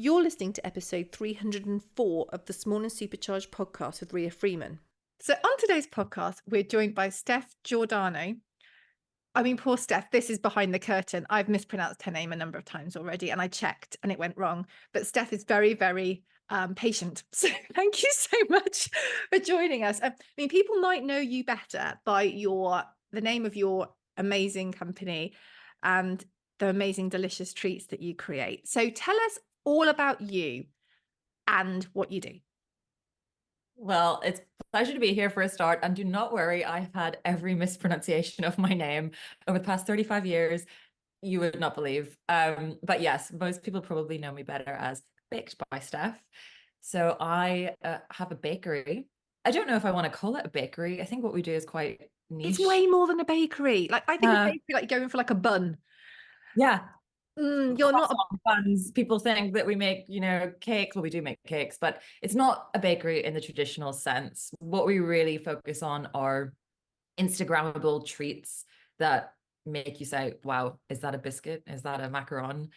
You're listening to episode 304 of the Small and Supercharged podcast with Ria Freeman. So on today's podcast, we're joined by Steph Giordano. I mean, poor Steph, this is behind the curtain. I've mispronounced her name a number of times already, and I checked and it went wrong. But Steph is very, very patient. So thank you so much for joining us. I mean, people might know you better by the name of your amazing company and the amazing, delicious treats that you create. So tell us all about you and what you do. Well, it's a pleasure to be here for a start. And do not worry, I've had every mispronunciation of my name over the past 35 years. You would not believe. But yes, most people probably know me better as Baked by Steph. So I have a bakery. I don't know if I want to call it a bakery. I think what we do is quite niche. It's way more than a bakery. Like, I think a bakery, like you're going for like a bun. Yeah. You're not a buns. People think that we make, cakes. Well, we do make cakes, but it's not a bakery in the traditional sense. What we really focus on are Instagrammable treats that make you say, wow, is that a biscuit? Is that a macaron?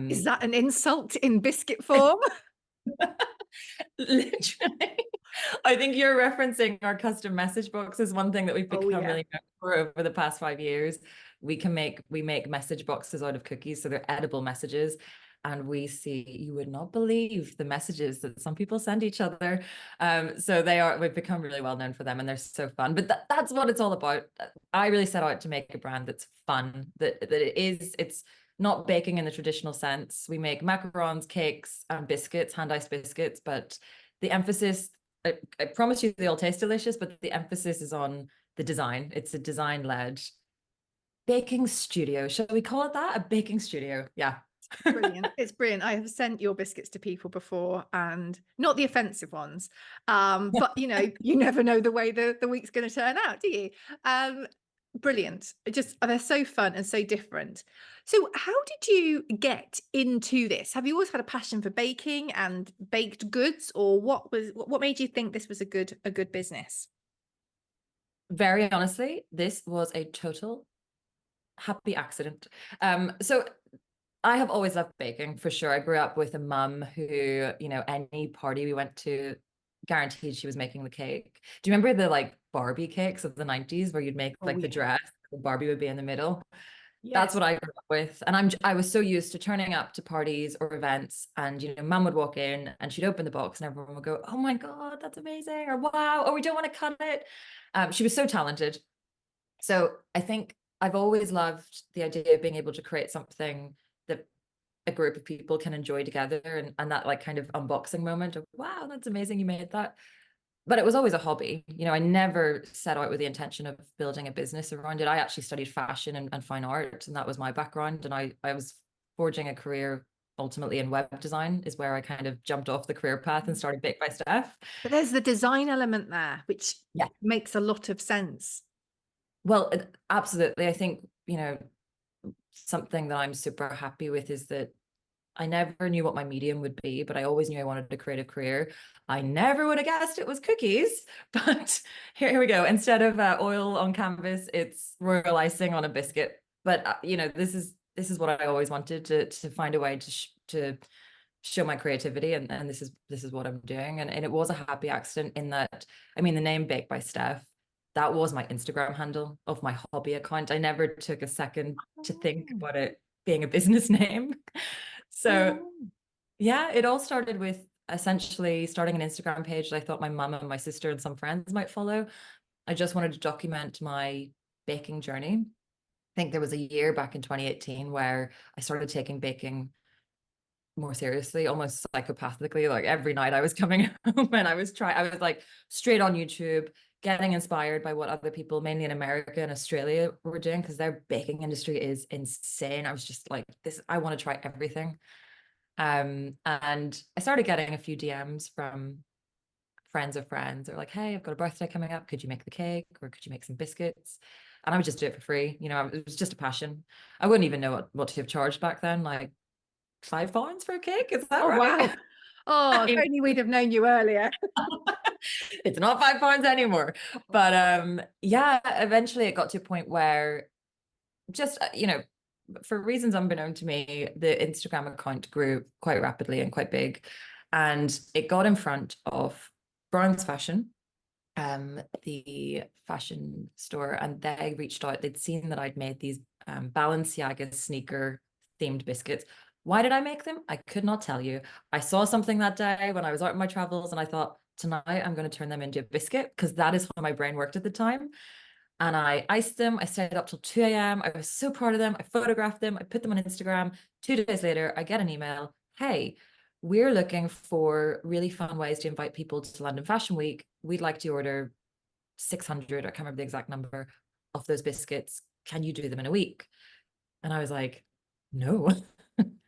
Is that an insult in biscuit form? Literally. I think you're referencing our custom message boxes. One thing that we've become really known for over the past 5 years. We make message boxes out of cookies, so they're edible messages. And you would not believe the messages that some people send each other. So we've become really well known for them, and they're so fun. But that's what it's all about. I really set out to make a brand that's fun, it's not baking in the traditional sense. We make macarons, cakes, and biscuits, hand-iced biscuits, but the emphasis, I promise you they all taste delicious, but the emphasis is on the design. It's a design-led baking studio. Shall we call it that? A baking studio. Yeah. Brilliant. It's brilliant. I have sent your biscuits to people before, and not the offensive ones. But you never know the way the week's going to turn out, do you? Brilliant. They're so fun and so different. So how did you get into this? Have you always had a passion for baking and baked goods, or what made you think this was a good business? Very honestly, this was a total happy accident. So I have always loved baking, for sure. I grew up with a mum who, any party we went to, guaranteed she was making the cake. Do you remember the Barbie cakes of the 90s where you'd make the dress, the Barbie would be in the middle? Yes. That's what I grew up with. And I was so used to turning up to parties or events, and mum would walk in and she'd open the box and everyone would go, oh my God, that's amazing, or wow, or we don't want to cut it. She was so talented. So I think I've always loved the idea of being able to create something that a group of people can enjoy together, and that kind of unboxing moment of, wow, that's amazing, you made that. But it was always a hobby. I never set out with the intention of building a business around it. I actually studied fashion and fine art, and that was my background. And I was forging a career ultimately in web design, is where I kind of jumped off the career path and started Baked by Steph. But there's the design element there, which makes a lot of sense. Well, absolutely. I think, something that I'm super happy with is that I never knew what my medium would be, but I always knew I wanted a creative career. I never would have guessed it was cookies, but here we go. Instead of oil on canvas, it's royal icing on a biscuit. But this is what I always wanted, to find a way to show my creativity, and this is what I'm doing. And it was a happy accident in that, the name Baked by Steph, that was my Instagram handle of my hobby account. I never took a second to think about it being a business name. So yeah, it all started with essentially starting an Instagram page that I thought my mum and my sister and some friends might follow. I just wanted to document my baking journey. I think there was a year back in 2018 where I started taking baking more seriously, almost psychopathically. Like every night I was coming home and I was straight on YouTube, getting inspired by what other people, mainly in America and Australia, were doing, because their baking industry is insane. I was just like, I want to try everything. And I started getting a few DMs from friends of friends. They're like, hey, I've got a birthday coming up. Could you make the cake, or could you make some biscuits? And I would just do it for free. It was just a passion. I wouldn't even know what to have charged back then. Like £5 for a cake? Is that right? Wow. Oh, if only we'd have known you earlier. It's not £5 anymore. But eventually it got to a point where just, for reasons unbeknown to me, the Instagram account grew quite rapidly and quite big. And it got in front of Brown's Fashion, the fashion store, and they reached out. They'd seen that I'd made these Balenciaga sneaker themed biscuits. Why did I make them? I could not tell you. I saw something that day when I was out on my travels, and I thought, tonight I'm going to turn them into a biscuit, because that is how my brain worked at the time. And I iced them. I stayed up till 2 a.m. I was so proud of them. I photographed them. I put them on Instagram. 2 days later, I get an email. Hey, we're looking for really fun ways to invite people to London Fashion Week. We'd like to order 600, I can't remember the exact number, of those biscuits. Can you do them in a week? And I was like, no,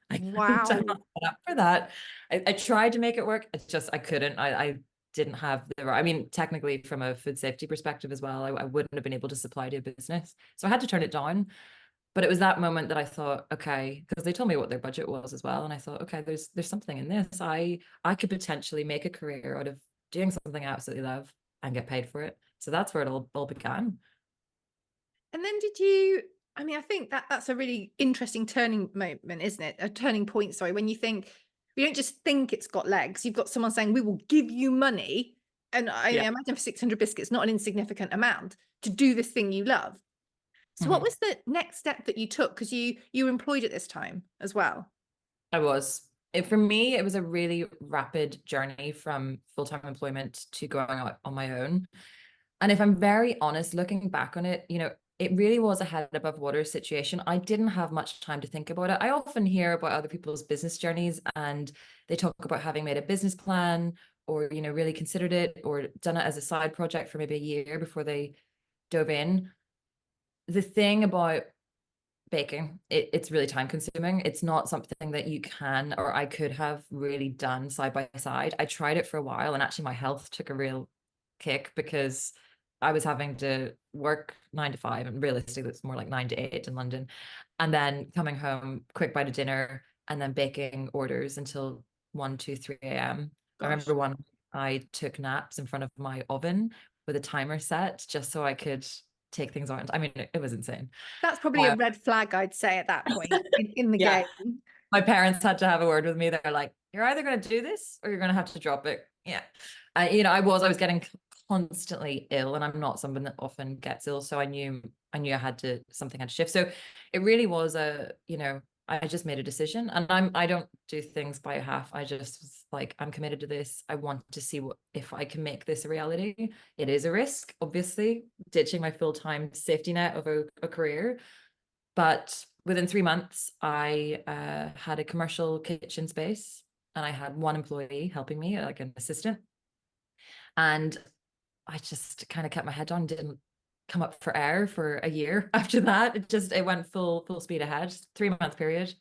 I can't. I'm Wow. not set up for that. I tried to make it work. It's just, I couldn't. I didn't have the, I mean, technically from a food safety perspective as well, I wouldn't have been able to supply to a business. So I had to turn it down. But it was that moment that I thought, okay, because they told me what their budget was as well. And I thought, okay, there's something in this. I could potentially make a career out of doing something I absolutely love and get paid for it. So that's where it all began. And then did you, I mean, I think that that's a really interesting turning moment, isn't it? A turning point, sorry, when you think, you don't just think it's got legs, you've got someone saying, we will give you money. And I Yeah. imagine for 600 biscuits, not an insignificant amount, to do this thing you love. So what Mhm. was the next step that you took? Because you were employed at this time as well. I was. For me, it was a really rapid journey from full-time employment to going out on my own. And if I'm very honest, looking back on it, it really was a head above water situation. I didn't have much time to think about it. I often hear about other people's business journeys, and they talk about having made a business plan, or, really considered it, or done it as a side project for maybe a year before they dove in. The thing about baking, it's really time consuming. It's not something that you can, or I could have really done side by side. I tried it for a while, and actually my health took a real kick, because I was having to work 9 to 5, and realistically it's more like 9 to 8 in London, and then coming home, quick bite of dinner, and then baking orders until 1, 2, 3 a.m. I remember Gosh, one, I took naps in front of my oven with a timer set, just so I could take things on. I mean, it was insane. that's probably a red flag, I'd say, at that point in the Yeah. game. My parents had to have a word with me. They're like, you're either going to do this or you're going to have to drop it. Yeah. I was getting constantly ill, and I'm not someone that often gets ill. So I knew something had to shift. So it really was I just made a decision, and I don't do things by half. I just was like, I'm committed to this. I want to see if I can make this a reality. It is a risk, obviously, ditching my full-time safety net of a career. But within 3 months, I had a commercial kitchen space, and I had one employee helping me, like an assistant. And I just kind of kept my head down, didn't come up for air for a year after that. It went full speed ahead, 3 month period.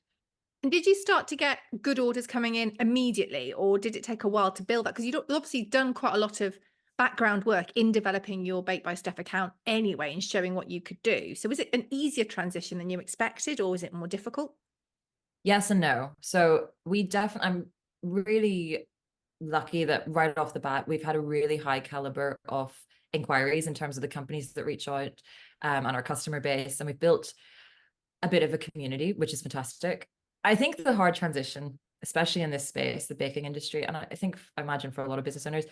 And did you start to get good orders coming in immediately, or did it take a while to build that? Because you'd obviously done quite a lot of background work in developing your Baked by Steph account anyway and showing what you could do. So was it an easier transition than you expected, or was it more difficult? Yes and no. So I'm really lucky that right off the bat, we've had a really high caliber of inquiries in terms of the companies that reach out, on our customer base. And we've built a bit of a community, which is fantastic. I think the hard transition, especially in this space, the baking industry, and I imagine for a lot of business owners,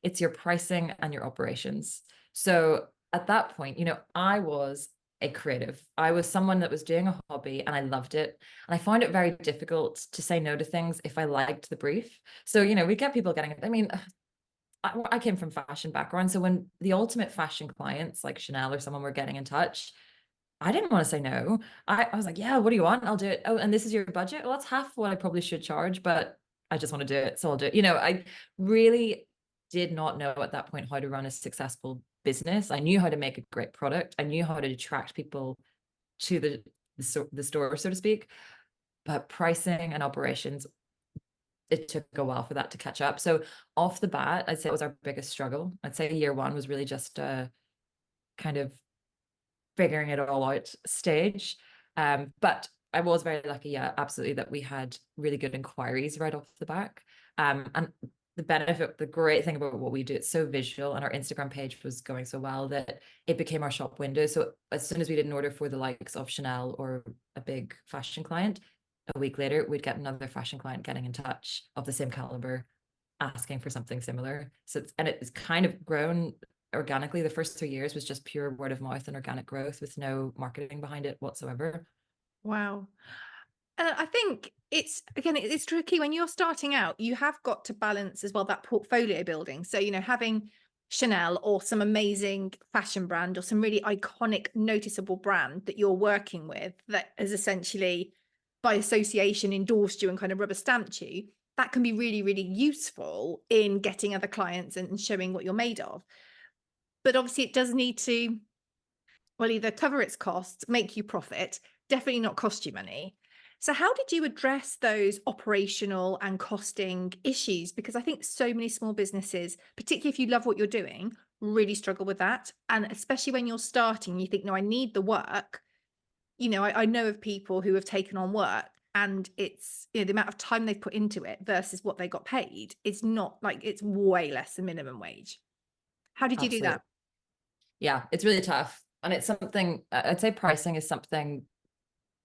it's your pricing and your operations. So at that point, I was a creative. I was someone that was doing a hobby, and I loved it. And I found it very difficult to say no to things if I liked the brief. So, we get people getting, I mean, I came from fashion background. So when the ultimate fashion clients like Chanel or someone were getting in touch, I didn't want to say no. I was like, yeah, what do you want? I'll do it. Oh, and this is your budget? Well, that's half what I probably should charge, but I just want to do it. So I'll do it. I really did not know at that point how to run a successful business. I knew how to make a great product. I knew how to attract people to the store, so to speak. But pricing and operations, it took a while for that to catch up. So off the bat, I'd say it was our biggest struggle. I'd say year one was really just kind of figuring it all out stage. But I was very lucky, yeah, absolutely, that we had really good inquiries right off the back. And the great thing about what we do, it's so visual, and our Instagram page was going so well that it became our shop window. So as soon as we did an order for the likes of Chanel or a big fashion client, a week later, we'd get another fashion client getting in touch of the same caliber, asking for something similar. So it's kind of grown organically. The first 3 years was just pure word of mouth and organic growth with no marketing behind it whatsoever. Wow. And I think it's tricky when you're starting out. You have got to balance as well that portfolio building. So, having Chanel or some amazing fashion brand or some really iconic, noticeable brand that you're working with that has essentially, by association, endorsed you and kind of rubber stamped you. That can be really, really useful in getting other clients and showing what you're made of. But obviously, it does need to, well, either cover its costs, make you profit, definitely not cost you money. So how did you address those operational and costing issues? Because I think so many small businesses, particularly if you love what you're doing, really struggle with that. And especially when you're starting, you think, no, I need the work. I know of people who have taken on work and it's, the amount of time they've put into it versus what they got paid. It's not like, it's way less than minimum wage. How did you do Absolutely. that? Yeah, it's really tough. And it's something, I'd say pricing is something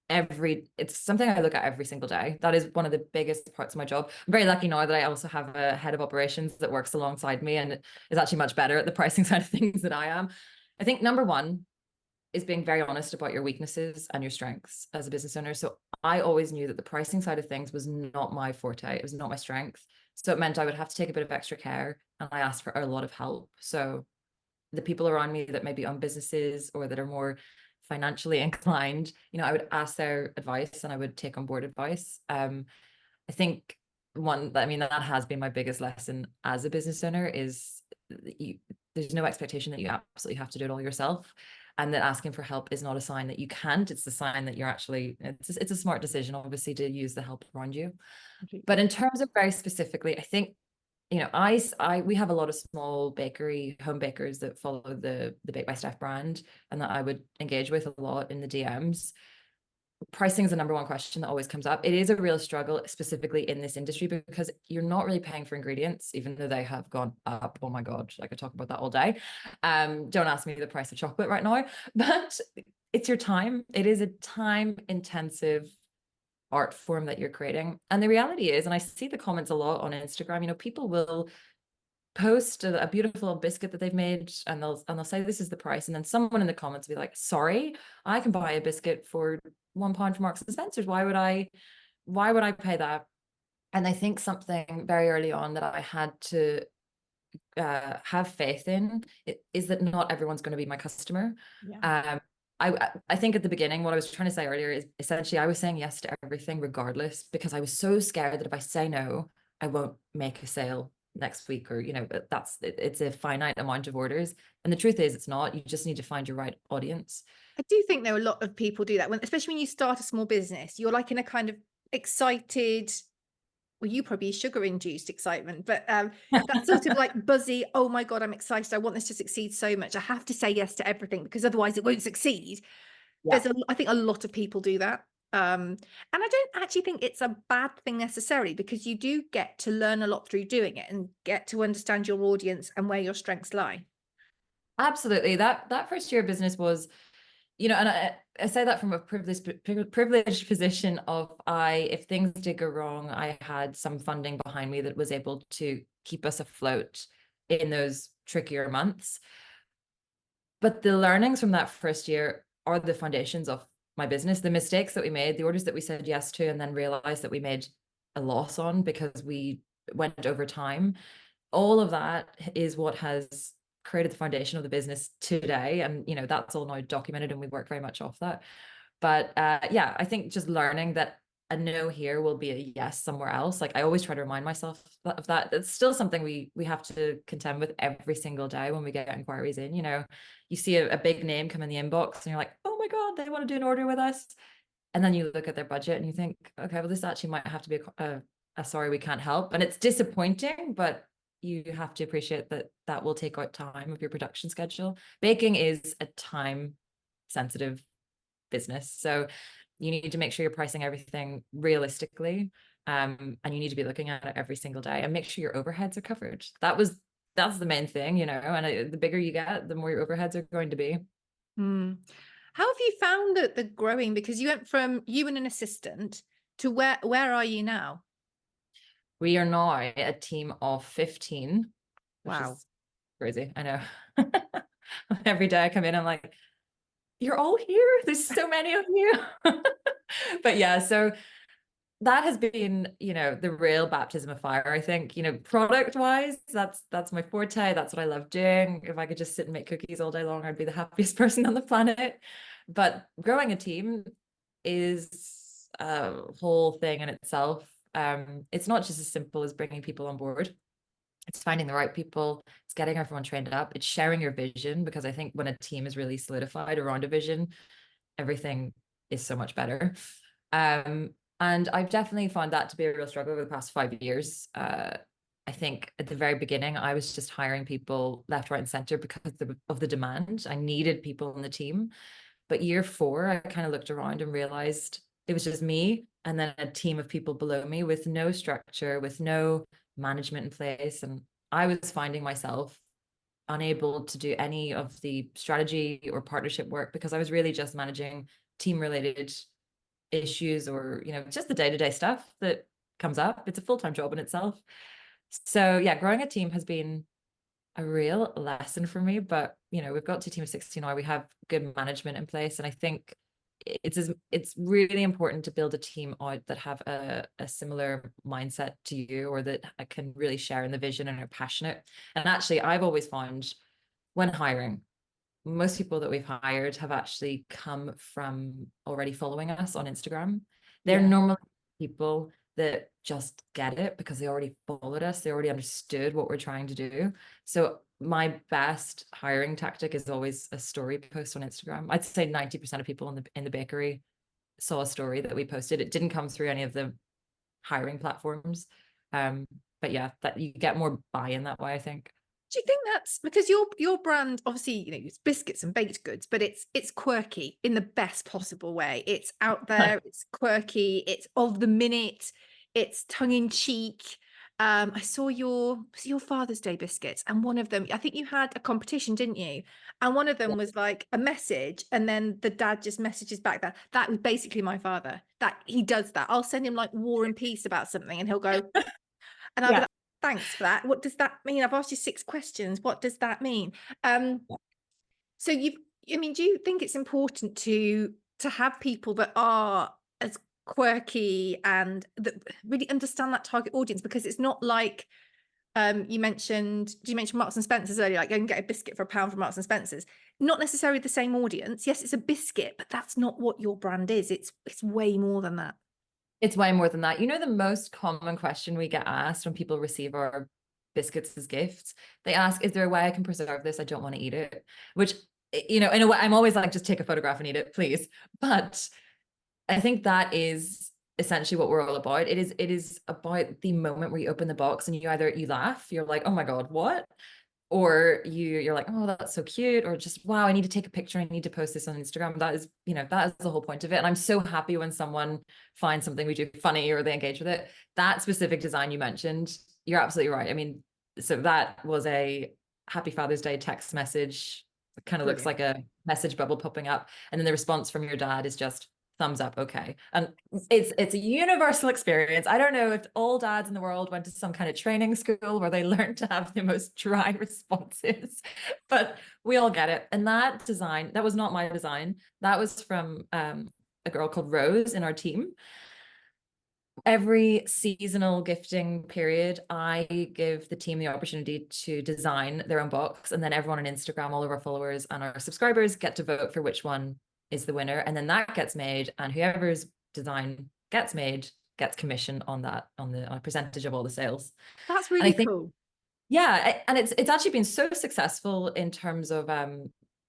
it's something I look at every single day. That is one of the biggest parts of my job. I'm very lucky now that I also have a head of operations that works alongside me and is actually much better at the pricing side of things than I am. I think number one is being very honest about your weaknesses and your strengths as a business owner. So I always knew that the pricing side of things was not my forte. It was not my strength. So it meant I would have to take a bit of extra care, and I asked for a lot of help. So the people around me that maybe own businesses or that are more financially inclined, I would ask their advice and I would take on board advice. I think that has been my biggest lesson as a business owner is there's no expectation that you absolutely have to do it all yourself. And that asking for help is not a sign that you can't. It's the sign that you're actually, it's a smart decision, obviously, to use the help around you. But in terms of very specifically, I think we have a lot of small bakery home bakers that follow the Baked by Steph brand, and that I would engage with a lot in the DMs. Pricing is the number one question that always comes up. It is a real struggle, specifically in this industry, because you're not really paying for ingredients, even though they have gone up. Oh my God, I could talk about that all day. Don't ask me the price of chocolate right now, but it's your time. It is a time intensive art form that you're creating. And the reality is, and I see the comments a lot on Instagram, people will post a beautiful biscuit that they've made and they'll say this is the price, and then someone in the comments will be like, sorry, I can buy a biscuit for £1 from Marks and Spencer's. Why would I pay that? And I think something very early on that I had to have faith in is that not everyone's going to be my customer. Yeah. I think at the beginning, what I was trying to say earlier is essentially I was saying yes to everything regardless, because I was so scared that if I say no, I won't make a sale next week, or it's a finite amount of orders. And the truth is, it's not. You just need to find your right audience. I do think there are a lot of people do that, especially when you start a small business. You're like in a kind of excited, well, you probably sugar-induced excitement, but that sort of like buzzy, oh my God, I'm excited. I want this to succeed so much. I have to say yes to everything because otherwise it won't succeed. Yeah. I think a lot of people do that. And I don't actually think it's a bad thing necessarily, because you do get to learn a lot through doing it and get to understand your audience and where your strengths lie. Absolutely. That first year of business was, and I say that from a privileged position of if things did go wrong, I had some funding behind me that was able to keep us afloat in those trickier months. But the learnings from that first year are the foundations of my business. The mistakes that we made, the orders that we said yes to and then realized that we made a loss on because we went over time, all of that is what has created the foundation of the business today. And that's all now documented, and we work very much off that. But yeah, I think just learning that a no here will be a yes somewhere else. Like I always try to remind myself of that. It's still something we have to contend with every single day when we get inquiries in. You see a big name come in the inbox and you're like, oh my God, they want to do an order with us. And then you look at their budget and you think, okay, well, this actually might have to be a sorry, we can't help. And it's disappointing, but you have to appreciate that will take out time of your production schedule. Baking is a time sensitive business. So you need to make sure you're pricing everything realistically. And you need to be looking at it every single day and make sure your overheads are covered. That's the main thing, you know, and the bigger you get, the more your overheads are going to be. Mm. How have you found that the growing? Because you went from you and an assistant to where are you now? We are now a team of 15, which Wow. is crazy. I know. Every day I come in, I'm like, you're all here. There's so many of you. But yeah, so that has been, you know, the real baptism of fire. I think, you know, product wise, that's my forte. That's what I love doing. If I could just sit and make cookies all day long, I'd be the happiest person on the planet. But growing a team is a whole thing in itself. It's not just as simple as bringing people on board. It's finding the right people. It's getting everyone trained up. It's sharing your vision, because I think when a team is really solidified around a vision, everything is so much better. And I've definitely found that to be a real struggle over the past 5 years. I think at the very beginning, I was just hiring people left, right, and center because of the demand. I needed people in the team. But year 4, I kind of looked around and realized it was just me and then a team of people below me with no structure, with no management in place. And I was finding myself unable to do any of the strategy or partnership work because I was really just managing team related issues, or, you know, just the day-to-day stuff that comes up. It's a full-time job in itself. So yeah, growing a team has been a real lesson for me. But, you know, we've got to a team of 60 now. We have good management in place, and I think it's really important to build a team out that have a similar mindset to you, or that can really share in the vision and are passionate. And actually, I've always found when hiring, most people that we've hired have actually come from already following us on Instagram. They're Yeah. normally people that just get it because they already followed us. They already understood what we're trying to do. So my best hiring tactic is always a story post on Instagram. I'd say 90% of people in the bakery saw a story that we posted. It didn't come through any of the hiring platforms. But yeah, that you get more buy-in that way, I think. Do you think that's because your brand, obviously, you know, it's biscuits and baked goods, but it's quirky in the best possible way. It's out there, it's quirky, it's of the minute, it's tongue in cheek. I saw your Father's Day biscuits, and one of them, I think you had a competition, didn't you? And one of them was like a message, and then the dad just messages back that was basically my father. That he does that. I'll send him like War and Peace about something, and he'll go, and I'll be Yeah. like, thanks for that. What does that mean? I've asked you 6 questions. What does that mean? Um, so I mean, do you think it's important to have people that are as quirky and that really understand that target audience? Because it's not like you mentioned Marks and Spencer's earlier, like go and get a biscuit for £1 from Marks and Spencer's. Not necessarily the same audience. Yes, it's a biscuit, but that's not what your brand is. It's way more than that. It's way more than that. You know, the most common question we get asked when people receive our biscuits as gifts, they ask, is there a way I can preserve this? I don't want to eat it. Which, you know, in a way, I'm always like, just take a photograph and eat it, please. But I think that is essentially what we're all about. It is about the moment where you open the box and you laugh, you're like, oh my God, what? Or you're like, oh, that's so cute, or just, wow, I need to take a picture, I need to post this on Instagram. That is, you know, that is the whole point of it. And I'm so happy when someone finds something we do funny or they engage with it. That specific design you mentioned, you're absolutely right. I mean, so that was a happy Father's Day text message. It kind of looks Brilliant. like a message bubble popping up, and then the response from your dad is just thumbs up, okay. And it's a universal experience. I don't know if all dads in the world went to some kind of training school where they learned to have the most dry responses, but we all get it. And that design, that was not my design. That was from a girl called Rose in our team. Every seasonal gifting period, I give the team the opportunity to design their own box, and then everyone on Instagram, all of our followers and our subscribers, get to vote for which one is the winner, and then that gets made, and whoever's design gets made gets commission on that, on a percentage of all the sales. That's And I really think, cool. yeah, and it's actually been so successful in terms of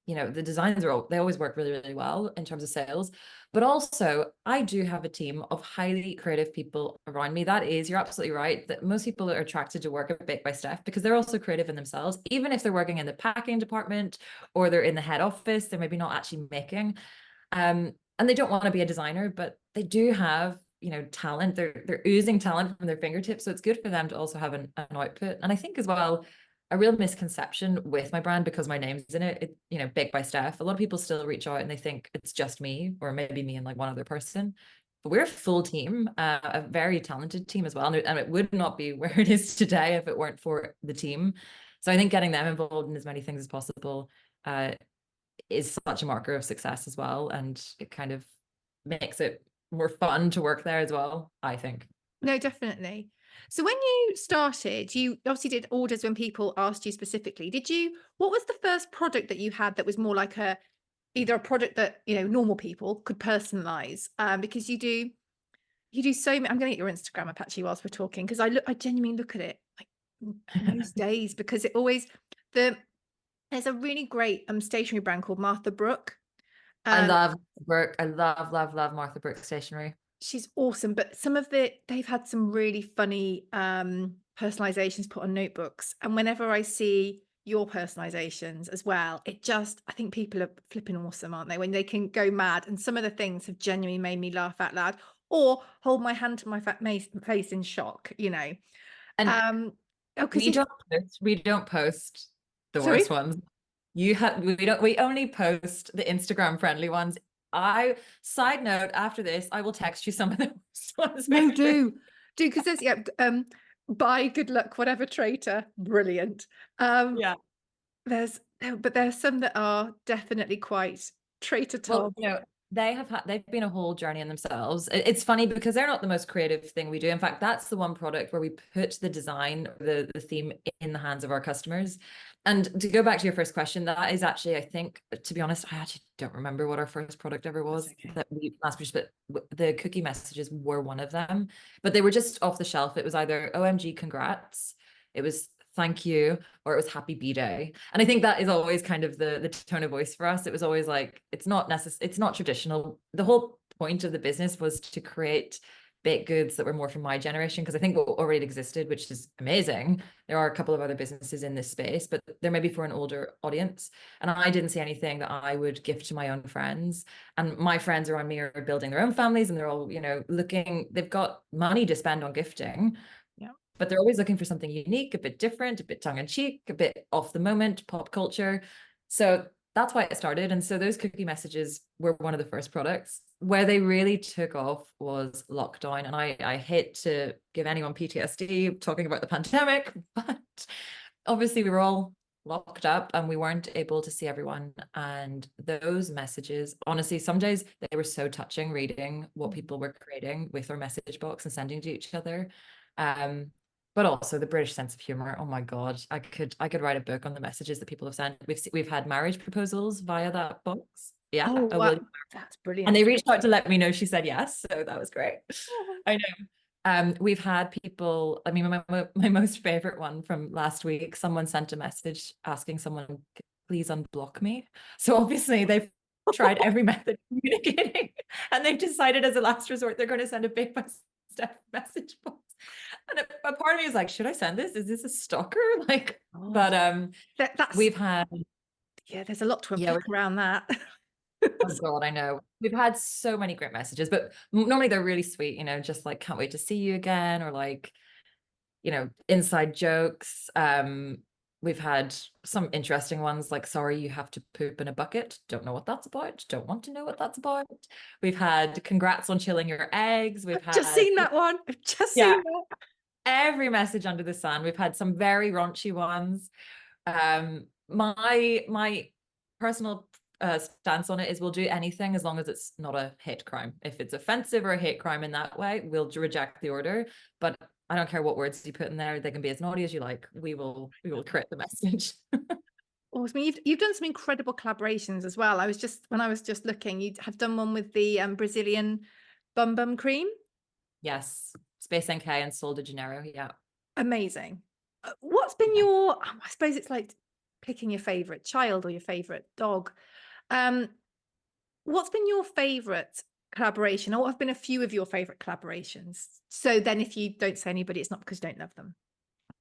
you know, the designs they always work really, really well in terms of sales. But also, I do have a team of highly creative people around me. That is, you're absolutely right, that most people are attracted to work at Baked by Steph because they're also creative in themselves. Even if they're working in the packing department or they're in the head office, they're maybe not actually making. And they don't want to be a designer, but they do have talent. They're oozing talent from their fingertips. So it's good for them to also have an output. And I think as well, a real misconception with my brand, because my name's in it, Baked by Steph. A lot of people still reach out and they think it's just me, or maybe me and like one other person. But we're a full team, a very talented team as well. And it would not be where it is today if it weren't for the team. So I think getting them involved in as many things as possible is such a marker of success as well. And it kind of makes it more fun to work there as well, I think. No, definitely. So when you started, you obviously did orders when people asked you specifically. What was the first product that you had that was more like either a product that, normal people could personalize? Because you do so many. I'm going to get your Instagram up actually whilst we're talking, because I genuinely look at it like most days, because there's a really great stationery brand called Martha Brooke. I love Brooke. I love Martha Brooke stationery. She's awesome, but they've had some really funny personalizations put on notebooks. And whenever I see your personalizations as well, I think people are flipping awesome, aren't they? When they can go mad. And some of the things have genuinely made me laugh out loud or hold my hand to my face in shock, And we don't post the Sorry? worst ones. We only post the Instagram friendly ones. Side note, after this, I will text you some of the worst ones. No, do because there's bye, good luck, whatever, traitor, brilliant. Yeah. But there's some that are definitely quite traitor Tom. Well, they've been a whole journey in themselves. It's funny because they're not the most creative thing we do. In fact, that's the one product where we put the design, the theme in the hands of our customers. And to go back to your first question, that is actually, I think, to be honest, I actually don't remember what our first product ever was that we mass produced, but the cookie messages were one of them. But they were just off the shelf. It was either OMG, congrats. It was thank you, or it was happy B-Day. And I think that is always kind of the tone of voice for us. It was always like, it's not traditional. The whole point of the business was to create baked goods that were more from my generation, because I think what already existed, which is amazing, there are a couple of other businesses in this space, but they're maybe for an older audience. And I didn't see anything that I would gift to my own friends. And my friends around me are building their own families, and they're all, they've got money to spend on gifting. But they're always looking for something unique, a bit different, a bit tongue-in-cheek, a bit off the moment, pop culture. So that's why it started. And so those cookie messages were one of the first products. Where they really took off was lockdown. And I hate to give anyone PTSD talking about the pandemic, but obviously we were all locked up and we weren't able to see everyone. And those messages, honestly, some days they were so touching, reading what people were creating with our message box and sending to each other. But also the British sense of humor. Oh my God, I could write a book on the messages that people have sent. We've had marriage proposals via that box. Yeah. Oh, wow. That's brilliant. And they reached out to let me know she said yes. So that was great. I know. We've had people, I mean, my most favorite one from last week, someone sent a message asking someone, please unblock me. So obviously they've tried every method of communicating, and they've decided as a last resort, they're going to send a Baked by Steph message box. And a part of me is like, should I send this? Is this a stalker? But we've had, there's a lot to unpack around that. Oh God, I know. We've had so many great messages, but normally they're really sweet, just like, can't wait to see you again, or like, inside jokes. We've had some interesting ones like, sorry, you have to poop in a bucket. Don't know what that's about. Don't want to know what that's about. We've had congrats on chilling your eggs. We've just seen that one. I've just seen that. Every message under the sun. We've had some very raunchy ones. My personal stance on it is we'll do anything as long as it's not a hate crime. If it's offensive or a hate crime in that way, we'll reject the order. But I don't care what words you put in there. They can be as naughty as you like. We will create the message. Awesome. You've done some incredible collaborations as well. When I was just looking, you have done one with the Brazilian bum cream. Yes. Space NK and Sol de Janeiro. Yeah. Amazing. What's been I suppose it's like picking your favorite child or your favorite dog. What's been your favorite collaboration, or what have been a few of your favorite collaborations? So then if you don't say anybody, it's not because you don't love them.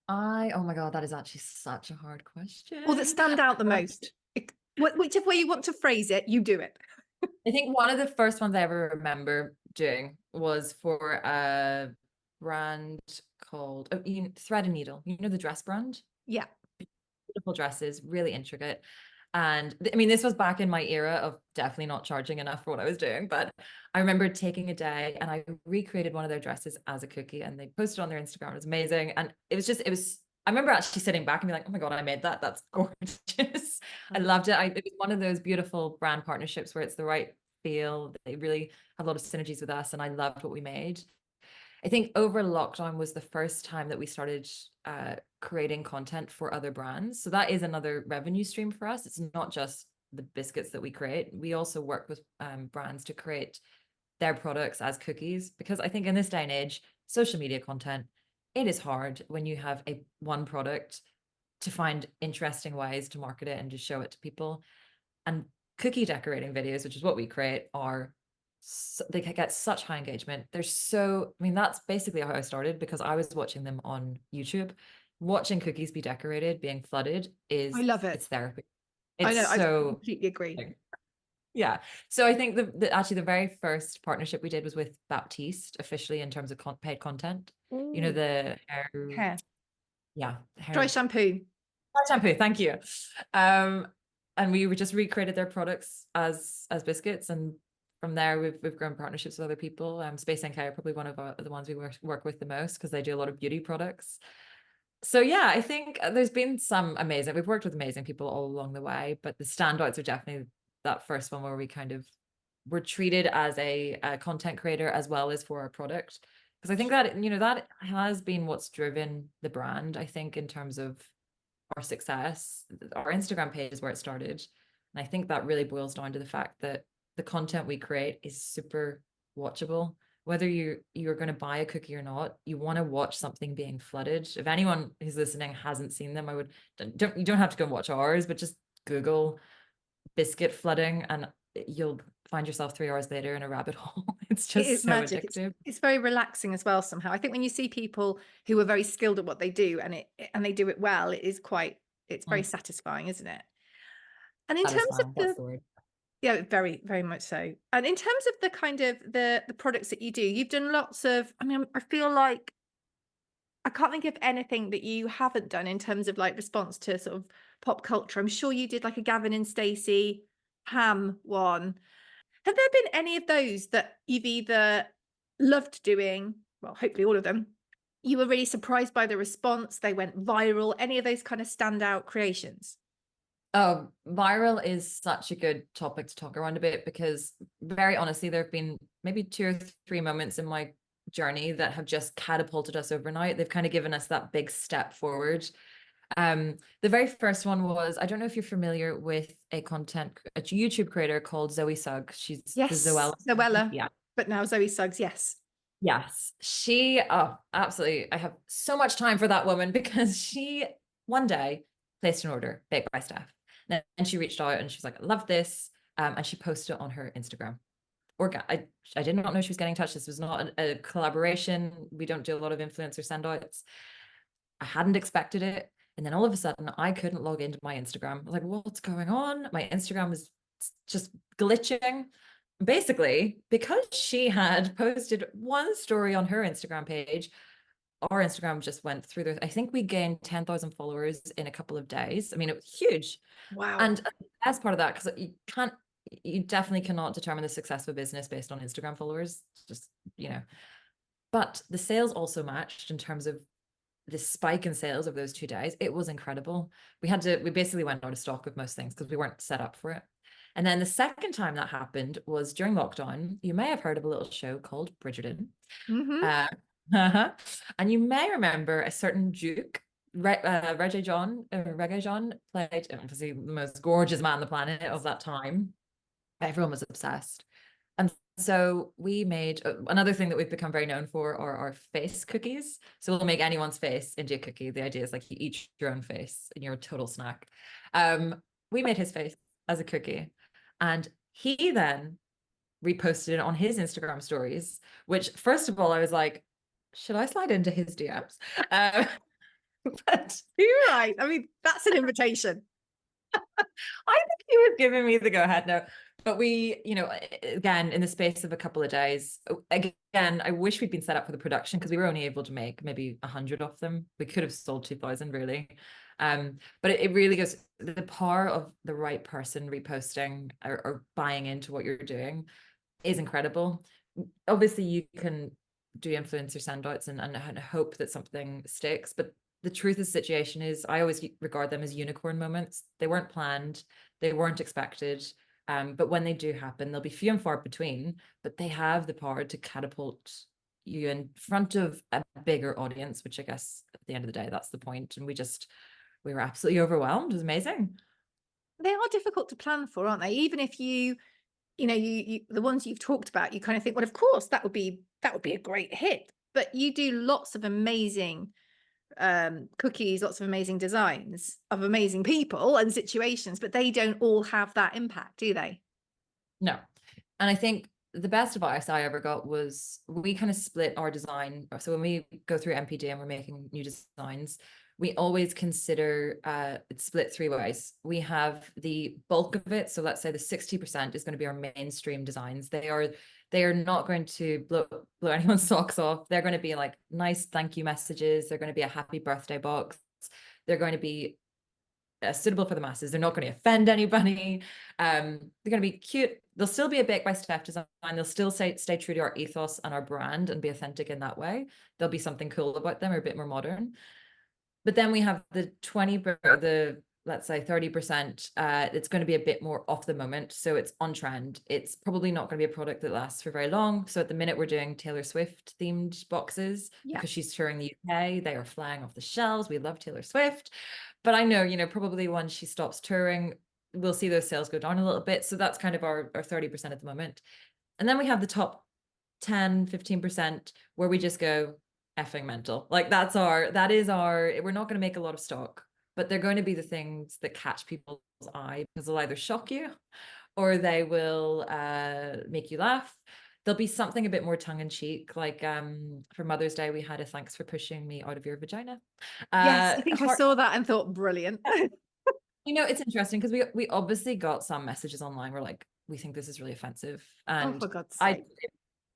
Oh my God, that is actually such a hard question. Or that stand out the most. Whichever way you want to phrase it, you do it. I think one of the first ones I ever remember doing was for a brand called Thread and Needle. You know the dress brand? Yeah. Beautiful dresses, really intricate. And I mean, this was back in my era of definitely not charging enough for what I was doing. But I remember taking a day and I recreated one of their dresses as a cookie and they posted on their Instagram. It was amazing. And I remember actually sitting back and being like, oh my God, I made that. That's gorgeous. I loved it. It was one of those beautiful brand partnerships where it's the right feel. They really have a lot of synergies with us. And I loved what we made. I think over lockdown was the first time that we started creating content for other brands. So that is another revenue stream for us. It's not just the biscuits that we create. We also work with brands to create their products as cookies, because I think in this day and age, social media content, it is hard when you have one product to find interesting ways to market it and to show it to people. And cookie decorating videos, which is what we create, they get such high engagement. I mean, that's basically how I started, because I was watching them on YouTube. Watching cookies be decorated, being flooded I love it. it's therapy. I It's know. I so, completely agree. yeah. So I think actually the very first partnership we did was with Baptiste, officially, in terms of paid content. You know, Ooh, the hair, hair. yeah, Dry hair shampoo. shampoo. Thank you. And we just recreated their products as biscuits, and from there we've grown partnerships with other people. Space NK are probably one of the ones we work with the most, because they do a lot of beauty products. So yeah, I think there's been we've worked with amazing people all along the way, but the standouts are definitely that first one where we kind of were treated as a content creator as well as for our product. Because I think that, that has been what's driven the brand, I think, in terms of our success. Our Instagram page is where it started. And I think that really boils down to the fact that the content we create is super watchable. Whether you're going to buy a cookie or not, you want to watch something being flooded. If anyone who's listening hasn't seen them, you don't have to go and watch ours, but just Google biscuit flooding and you'll find yourself 3 hours later in a rabbit hole. It's It just is so magic. addictive. It's very relaxing as well somehow. I think when you see people who are very skilled at what they do and they do it well, it's very satisfying, isn't it? And in terms of Satisfying, that's the the word. yeah, very, very much so. And in terms of the kind of the products that you do, you've done lots of, I mean, I feel like I can't think of anything that you haven't done in terms of like response to sort of pop culture. I'm sure you did like a Gavin and Stacey ham one. Have there been any of those that you've either loved doing, well, hopefully all of them, you were really surprised by the response, they went viral, any of those kind of standout creations? Oh, viral is such a good topic to talk around a bit, because very honestly, there have been maybe 2 or 3 moments in my journey that have just catapulted us overnight. They've kind of given us that big step forward. The very first one was, I don't know if you're familiar with a YouTube creator called Zoe Sugg. She's the Yes, Zoella. Zoella, Yeah. but now Zoe Suggs, yes. Yes. Absolutely. I have so much time for that woman, because she one day placed an order, Baked by Steph. And she reached out and she was like, I love this. And she posted it on her Instagram. I did not know she was getting in touch. This was not a collaboration. We don't do a lot of influencer send outs. I hadn't expected it. And then all of a sudden, I couldn't log into my Instagram. I was like, what's going on? My Instagram is just glitching. Basically, because she had posted one story on her Instagram page, our Instagram just went through I think we gained 10,000 followers in a couple of days. I mean, it was huge. Wow. And as part of that, because you definitely cannot determine the success of a business based on Instagram followers. Just, but the sales also matched in terms of the spike in sales of those 2 days. It was incredible. We basically went out of stock of most things because we weren't set up for it. And then the second time that happened was during lockdown. You may have heard of a little show called Bridgerton. Mm-hmm. And you may remember a certain Duke, Regé-Jean played, obviously the most gorgeous man on the planet of that time. Everyone was obsessed. And so we made another thing that we've become very known for are our face cookies. So we'll make anyone's face into a cookie. The idea is like you eat your own face and you're a total snack. We made his face as a cookie, and he then reposted it on his Instagram stories, which first of all, I was like, should I slide into his DMs? But You're right. I mean, that's an invitation. I think he was giving me the go ahead. No, But we, you know, again, in the space of a couple of days, again, I wish we'd been set up for the production because we were only able to make maybe 100 of them. We could have sold 2,000 really. But it really goes, the power of the right person reposting or buying into what you're doing is incredible. Obviously, you can do influencer send outs and hope that something sticks. But the truth of the situation is, I always regard them as unicorn moments. They weren't planned, they weren't expected. But when they do happen, they'll be few and far between, but they have the power to catapult you in front of a bigger audience, which I guess at the end of the day, that's the point. And we were absolutely overwhelmed. It was amazing. They are difficult to plan for, aren't they? Even if you the ones you've talked about, you kind of think, well, of course that would be a great hit. But you do lots of amazing cookies, lots of amazing designs of amazing people and situations, but they don't all have that impact, do they? No. And I think the best advice I ever got was we kind of split our design. So when we go through MPD and we're making new designs, we always consider it's split three ways. We have the bulk of it. So let's say the 60% is going to be our mainstream designs. They are not going to blow anyone's socks off. They're going to be like nice thank you messages. They're going to be a happy birthday box. They're going to be suitable for the masses. They're not going to offend anybody. They're going to be cute. They'll still be a Baked by Steph design. They'll still stay true to our ethos and our brand and be authentic in that way. There'll be something cool about them or a bit more modern. But then we have the let's say 30%, it's going to be a bit more off the moment. So it's on trend. It's probably not going to be a product that lasts for very long. So at the minute we're doing Taylor Swift themed boxes because she's touring the UK. They are flying off the shelves. We love Taylor Swift. But I know, probably once she stops touring, we'll see those sales go down a little bit. So that's kind of our 30% at the moment. And then we have the top 10, 15% where we just go effing mental. Like we're not going to make a lot of stock, but they're going to be the things that catch people's eye because they'll either shock you or they will make you laugh. There'll be something a bit more tongue-in-cheek, like for Mother's Day, we had a thanks for pushing me out of your vagina. Yes, I think I saw that and thought, brilliant. It's interesting because we obviously got some messages online where like, we think this is really offensive. And for God's sake.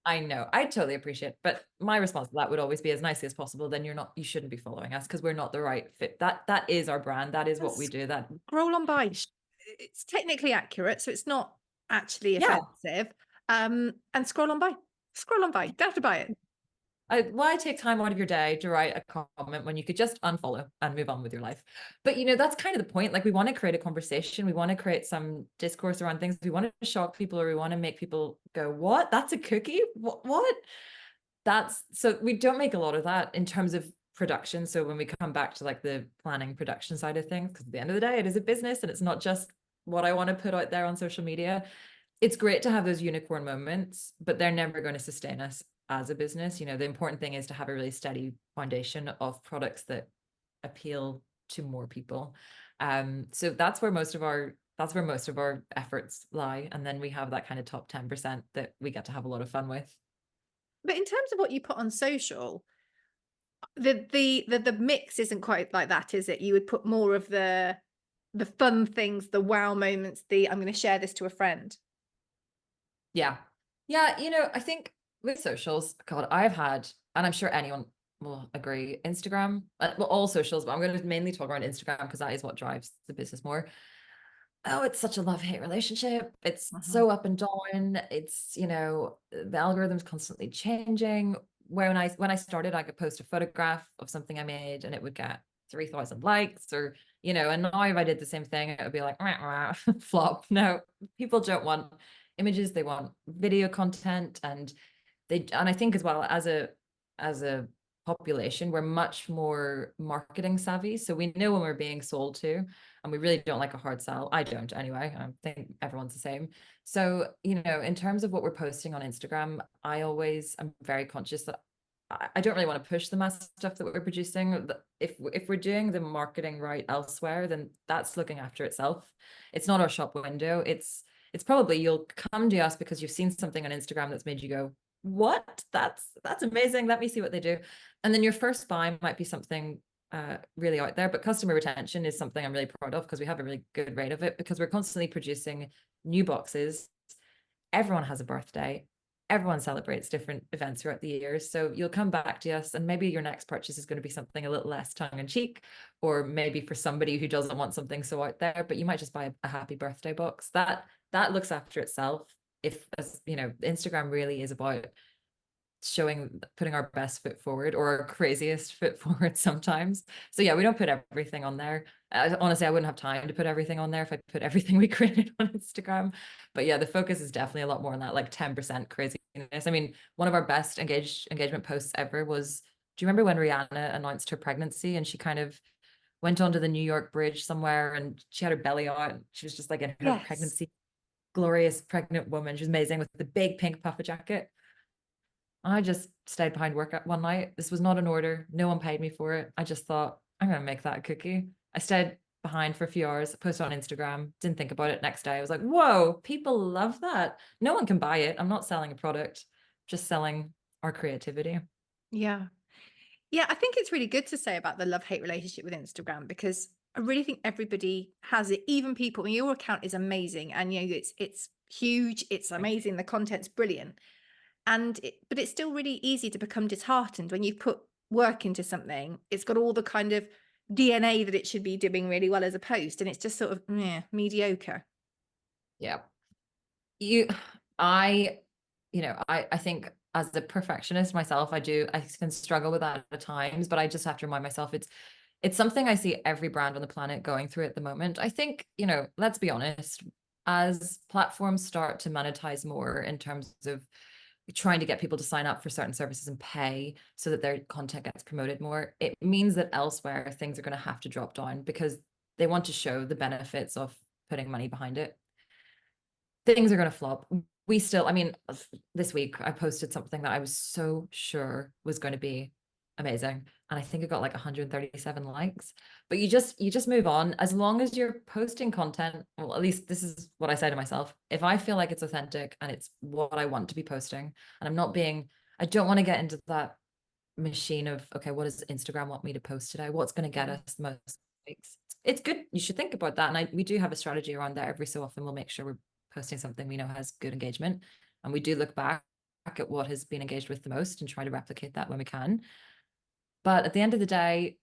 I know, I totally appreciate it, but my response to that would always be as nicely as possible. Then you shouldn't be following us because we're not the right fit. That is our brand. That is what we do. That scroll on by. It's technically accurate, so it's not actually offensive. And scroll on by. Scroll on by. Don't have to buy it. Why take time out of your day to write a comment when you could just unfollow and move on with your life? But that's kind of the point. Like we want to create a conversation. We want to create some discourse around things. We want to shock people or we want to make people go, what? That's a cookie? What? So we don't make a lot of that in terms of production. So when we come back to like the planning production side of things, because at the end of the day, it is a business and it's not just what I want to put out there on social media. It's great to have those unicorn moments, but they're never going to sustain us as a business. The important thing is to have a really steady foundation of products that appeal to more people. So that's where most of our efforts lie. And then we have that kind of top 10% that we get to have a lot of fun with. But in terms of what you put on social, the mix isn't quite like that, is it? You would put more of the fun things, the wow moments, I'm going to share this to a friend. Yeah. I think with socials, God, I've had, and I'm sure anyone will agree, Instagram, well, all socials, but I'm going to mainly talk around Instagram because that is what drives the business more. Oh, it's such a love-hate relationship. It's so up and down. It's, the algorithm's constantly changing. When I started, I could post a photograph of something I made and it would get 3,000 likes or, and now if I did the same thing, it would be like, rah, rah, flop. No, people don't want images. They want video content and I think as well as a population, we're much more marketing savvy. So we know when we're being sold to, and we really don't like a hard sell. I don't anyway. I think everyone's the same. So, in terms of what we're posting on Instagram, I'm very conscious that I don't really want to push the mass stuff that we're producing. If we're doing the marketing right elsewhere, then that's looking after itself. It's not our shop window. It's probably you'll come to us because you've seen something on Instagram that's made you go, what? That's amazing. Let me see what they do. And then your first buy might be something really out there, but customer retention is something I'm really proud of because we have a really good rate of it because we're constantly producing new boxes everyone has a birthday. Everyone celebrates different events throughout the years. So you'll come back to us and maybe your next purchase is going to be something a little less tongue in cheek, or maybe for somebody who doesn't want something so out there, but you might just buy a happy birthday box. That looks after itself. If, as you know, Instagram really is about putting our best foot forward, or our craziest foot forward sometimes. So yeah, we don't put everything on there. Honestly, I wouldn't have time to put everything on there if I put everything we created on Instagram. But yeah, the focus is definitely a lot more on that, like 10% craziness. I mean, one of our best engagement posts ever was, do you remember when Rihanna announced her pregnancy and she kind of went onto the New York Bridge somewhere and she had her belly out? She was just like in her Yes. pregnancy, glorious pregnant woman. She was amazing with the big pink puffer jacket. I just stayed behind work one night. This was not an order. No one paid me for it. I just thought, I'm going to make that a cookie. I stayed behind for a few hours, posted on Instagram, didn't think about it. Next day, I was like, whoa, people love that. No one can buy it. I'm not selling a product, just selling our creativity. Yeah. Yeah, I think it's really good to say about the love-hate relationship with Instagram, because I really think everybody has it, even people. I mean, your account is amazing, and it's huge, it's amazing, the content's brilliant. But it's still really easy to become disheartened when you've put work into something. It's got all the kind of DNA that it should be doing really well as a post, and it's just sort of mediocre. Yeah. You, I, I think as a perfectionist myself, I can struggle with that at times, but I just have to remind myself it's something I see every brand on the planet going through at the moment. I think, let's be honest, as platforms start to monetize more in terms of trying to get people to sign up for certain services and pay so that their content gets promoted more, it means that elsewhere things are going to have to drop down because they want to show the benefits of putting money behind it. Things are going to flop. I mean, this week I posted something that I was so sure was going to be amazing, and I think it got like 137 likes. But you just move on. As long as you're posting content, well, at least this is what I say to myself: if I feel like it's authentic and it's what I want to be posting, and I don't want to get into that machine of, okay, what does Instagram want me to post today? What's going to get us the most likes? It's good. You should think about that. And we do have a strategy around that. Every so often we'll make sure we're posting something we know has good engagement. And we do look back at what has been engaged with the most and try to replicate that when we can. But at the end of the day,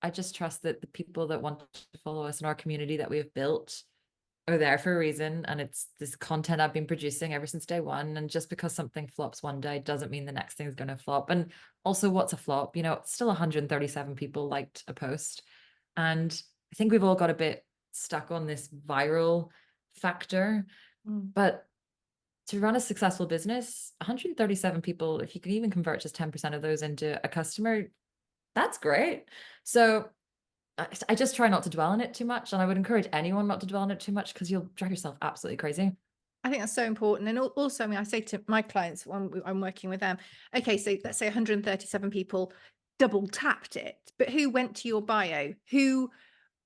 I just trust that the people that want to follow us in our community that we have built are there for a reason. And it's this content I've been producing ever since day one. And just because something flops one day doesn't mean the next thing is going to flop. And also, what's a flop? Still 137 people liked a post. And I think we've all got a bit stuck on this viral factor. But to run a successful business, 137 people, if you can even convert just 10% of those into a customer, that's great. So I just try not to dwell on it too much. And I would encourage anyone not to dwell on it too much, because you'll drive yourself absolutely crazy. I think that's so important. And also, I mean, I say to my clients when I'm working with them, okay, so let's say 137 people double tapped it, but who went to your bio? Who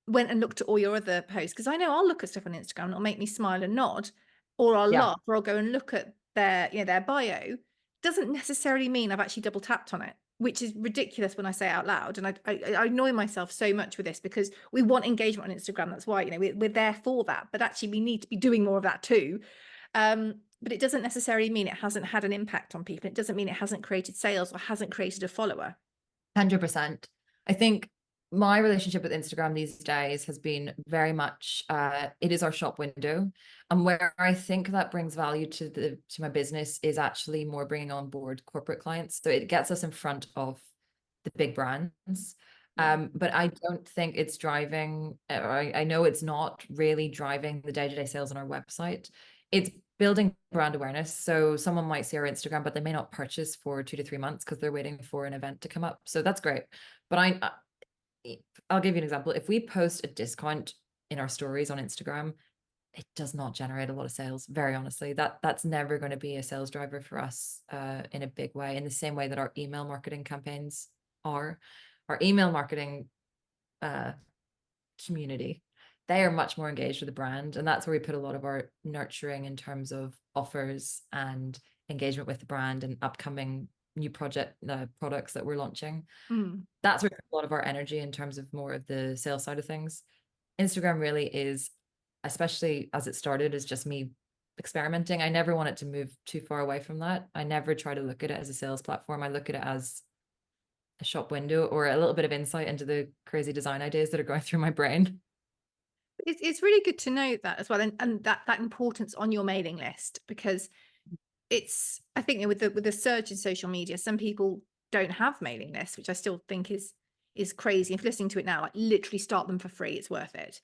went and looked at all your other posts? Because I know I'll look at stuff on Instagram and it'll make me smile and nod, or I'll Yeah. laugh, or I'll go and look at their bio. Doesn't necessarily mean I've actually double tapped on it, which is ridiculous when I say it out loud. And I annoy myself so much with this, because we want engagement on Instagram. That's why, we're there for that. But actually, we need to be doing more of that too. But it doesn't necessarily mean it hasn't had an impact on people. It doesn't mean it hasn't created sales or hasn't created a follower. 100%. I think my relationship with Instagram these days has been very much it is our shop window, and where I think that brings value to my business is actually more bringing on board corporate clients. So it gets us in front of the big brands. But I don't think it's driving, or I know it's not really driving the day-to-day sales on our website. It's building brand awareness. So someone might see our Instagram, but they may not purchase for 2 to 3 months because they're waiting for an event to come up. So that's great. But I'll give you an example. If we post a discount in our stories on Instagram, it does not generate a lot of sales. Very honestly, that's never going to be a sales driver for us in a big way. In the same way that our email marketing campaigns are, our email marketing community, they are much more engaged with the brand, and that's where we put a lot of our nurturing in terms of offers and engagement with the brand and upcoming new products that we're launching. That's where we put a lot of our energy in terms of more of the sales side of things. Instagram really is, especially as it started, as just me experimenting. I never want it to move too far away from that. I never try to look at it as a sales platform. I look at it as a shop window or a little bit of insight into the crazy design ideas that are going through my brain. It's really good to know that as well, and that importance on your mailing list, because it's, I think, with the surge in social media, some people don't have mailing lists, which I still think is crazy. If listening to it now, like literally start them for free, it's worth it.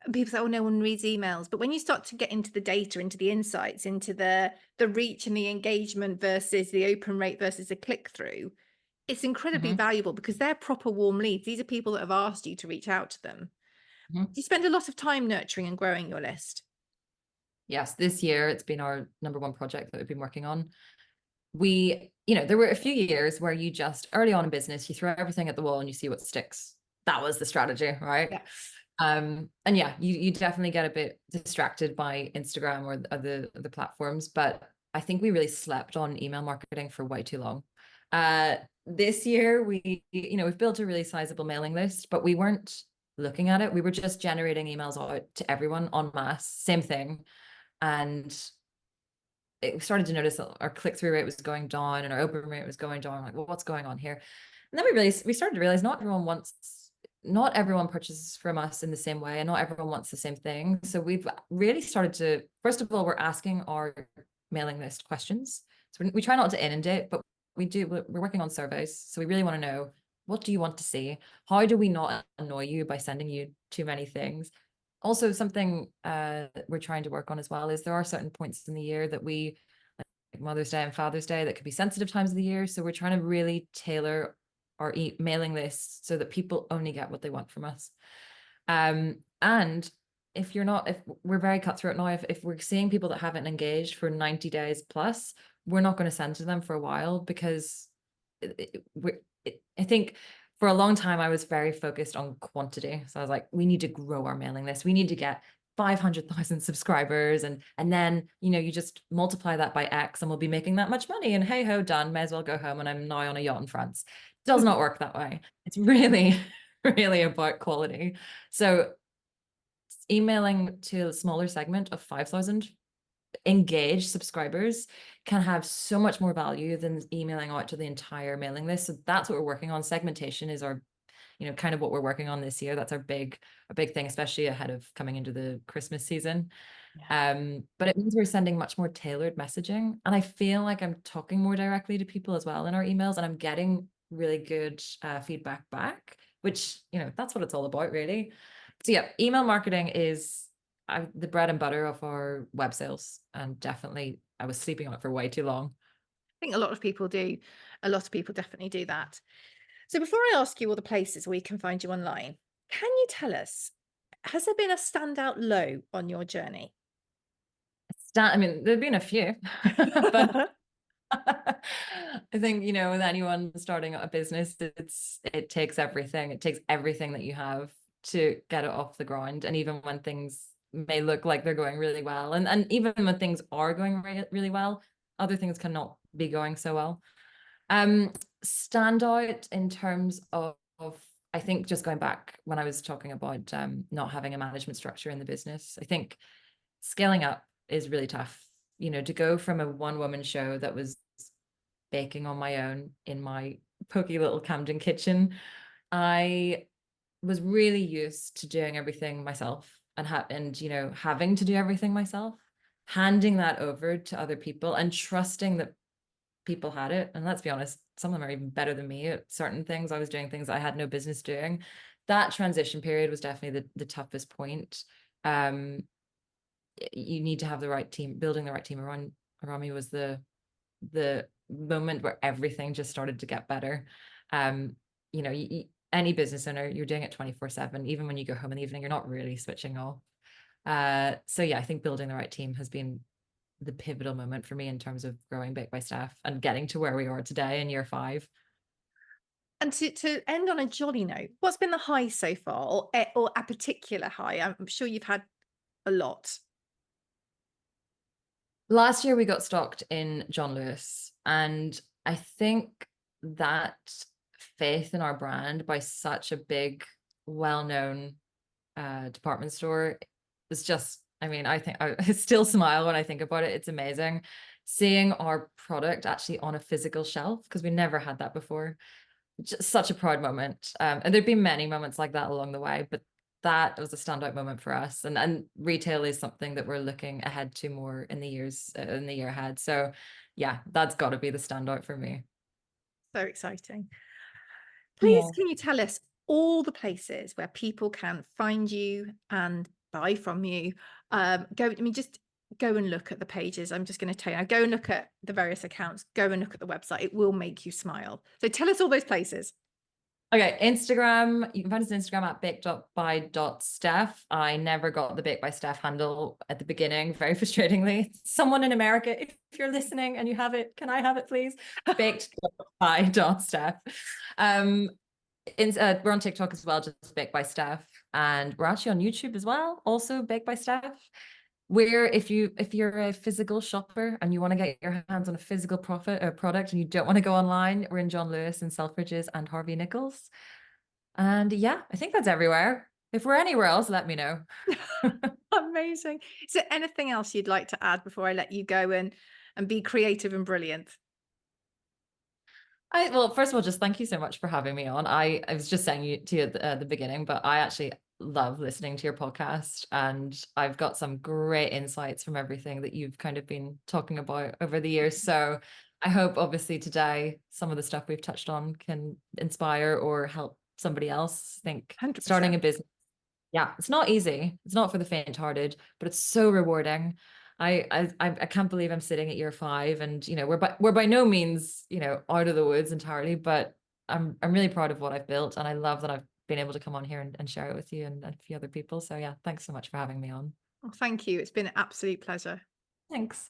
And people say, oh, no one reads emails. But when you start to get into the data, into the insights, into the reach and the engagement versus the open rate versus the click through, it's incredibly Mhm, valuable because they're proper warm leads. These are people that have asked you to reach out to them. mhm. You spend a lot of time nurturing and growing your list. Yes, this year it's been our number one project that we've been working on. There were a few years where you just early on in business, you throw everything at the wall and you see what sticks. That was the strategy, right? Yeah. And yeah, you definitely get a bit distracted by Instagram or the platforms, but I think we really slept on email marketing for way too long. This year we've built a really sizable mailing list, but we weren't looking at it. We were just generating emails out to everyone en masse, same thing. And we started to notice that our click-through rate was going down and our open rate was going down. Like, well, what's going on here? And then we started to realize not everyone purchases from us in the same way, and not everyone wants the same thing. So we've really started to, first of all, we're asking our mailing list questions. So we try not to inundate, but we're working on surveys. So we really want to know, what do you want to see? How do we not annoy you by sending you too many things? Also, something we're trying to work on as well is there are certain points in the year that like Mother's Day and Father's Day, that could be sensitive times of the year. So we're trying to really tailor our mailing lists so that people only get what they want from us. And if we're very cutthroat now, if we're seeing people that haven't engaged for 90 days plus, we're not going to send to them for a while, because I think for a long time I was very focused on quantity. So I was like, we need to grow our mailing list. We need to get 500,000 subscribers, and then you just multiply that by X and we'll be making that much money, and hey ho, done, may as well go home and I'm now on a yacht in France. It does not work that way. It's really really about quality. So emailing to a smaller segment of 5,000 engaged subscribers can have so much more value than emailing out to the entire mailing list. So that's what we're working on. Segmentation is our, kind of what we're working on this year. That's our big thing, especially ahead of coming into the Christmas season. But it means we're sending much more tailored messaging. And I feel like I'm talking more directly to people as well in our emails, and I'm getting really good feedback back, which, that's what it's all about, really. So yeah, email marketing is the bread and butter of our web sales. And definitely I was sleeping on it for way too long. I think a lot of people do. A lot of people definitely do that. So before I ask you all the places where we can find you online, can you tell us, has there been a standout low on your journey? I mean, there've been a few, but I think, with anyone starting a business, it takes everything. It takes everything that you have to get it off the ground. And even when things may look like they're going really well, and even when things are going really well, other things cannot be going so well. Stand out in terms of I think, just going back when I was talking about not having a management structure in the business, I think scaling up is really tough. To go from a one-woman show that was baking on my own in my pokey little Camden kitchen, I was really used to doing everything myself, and having to do everything myself, handing that over to other people and trusting that people had it. And let's be honest, some of them are even better than me at certain things. I was doing things I had no business doing. That transition period was definitely the toughest point. You need to have the right team. Building the right team around me was the moment where everything just started to get better. Any business owner, you're doing it 24/7. Even when you go home in the evening, you're not really switching off. So yeah, I think building the right team has been the pivotal moment for me in terms of growing Baked by Steph and getting to where we are today in year 5. And to end on a jolly note, what's been the high so far, or a particular high? I'm sure you've had a lot. Last year we got stocked in John Lewis, and I think that faith in our brand by such a big, well-known department store is just I mean, I think I still smile when I think about it. It's amazing seeing our product actually on a physical shelf, because we never had that before. Just such a proud moment. And there've been many moments like that along the way, but that was a standout moment for us. And retail is something that we're looking ahead to more in the year ahead. So yeah, that's got to be the standout for me. So exciting. Please, Yeah. can you tell us all the places where people can find you and buy from you? Just go and look at the pages. I'm just going to tell you, go and look at the various accounts, go and look at the website. It will make you smile. So tell us all those places. Okay, Instagram. You can find us on Instagram at baked.by.steph. I never got the Baked by Steph handle at the beginning, very frustratingly. Someone in America, if you're listening and you have it, can I have it, please? Baked.by.steph. We're on TikTok as well, just Baked by Steph, and we're actually on YouTube as well, also Baked by Steph. Where if you're a physical shopper and you want to get your hands on a physical product and you don't want to go online, we're in John Lewis and Selfridges and Harvey Nichols. And yeah, I think that's everywhere. If we're anywhere else, let me know. Amazing. Is there anything else you'd like to add before I let you go and be creative and brilliant? Well, first of all, just thank you so much for having me on. I was just saying to you at the beginning, but I actually love listening to your podcast, and I've got some great insights from everything that you've kind of been talking about over the years. So I hope obviously today some of the stuff we've touched on can inspire or help somebody else think starting 100%. a business. Yeah, it's not easy. It's not for the faint-hearted, but it's so rewarding. I can't believe I'm sitting at year 5, and we're by no means out of the woods entirely, but I'm really proud of what I've built, and I love that I've been able to come on here and share it with you and a few other people. So yeah, thanks so much for having me on. Well, thank you. It's been an absolute pleasure. Thanks.